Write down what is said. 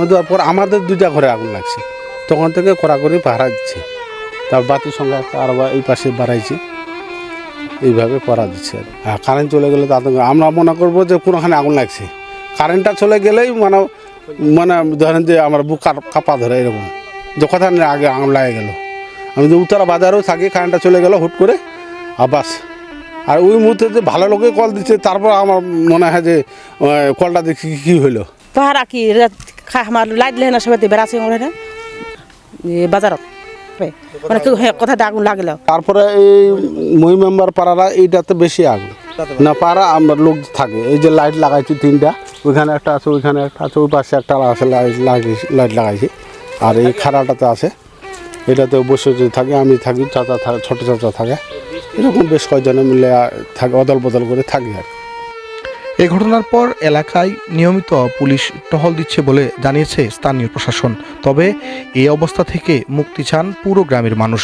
দেওয়ার পর আমাদের 2টা ঘরে আগুন লাগছে, তখন থেকে কড়াকড়ি পাহারা দিচ্ছে। তার বাতির সঙ্গে একটা আর এই পাশে বাড়াইছি, এইভাবে পাহারা দিচ্ছে। আর কারেন্ট চলে গেলে তো আমরা মনে করবো যে কোনোখানে আগুন লাগছে। কারেন্টটা চলে গেলেই মানে মানে ধরেন যে আমার বুক কাপা ধরে এরকম, যে কথা আগে আগুন লাগে গেল। আমি যে উত্তরা বাজারেও থাকি, কারেন্টটা চলে গেল হুট করে, আর বাস। আর ওই মুহূর্তে যে ভালো লোকে কল দিচ্ছে, তারপর আমার মনে হয় যে কলটা দেখি কী হইলো। পাহারা কি আমার লাইট লেহে না সবাই বেড়াচ্ছে না বাজারত, মানে কথা আগুন লাগলো। তারপরে এই মই মেম্বার পাড়ারা এইটাতে বেশি আগুন না, পাড়া আমার লোক থাকে। এই যে লাইট লাগাইছি 3টা, ওইখানে একটা আছে, ওইখানে একটা আছে, ওই পাশে একটা আছে, লাইট লাগাইছি। আর এই খাড়াটাতে আছে, এটাতে বসে থাকে, আমি থাকি, চাচা থাকে, ছোটো চাচা থাকে, এরকম বেশ কয়েকজনে মিলে থাকে, অদল বদল করে থাকি আর। এ ঘটনার পর এলাকায় নিয়মিত পুলিশ টহল দিচ্ছে বলে জানিয়েছে স্থানীয় প্রশাসন। তবে এই অবস্থা থেকে মুক্তি চান পুরো গ্রামের মানুষ।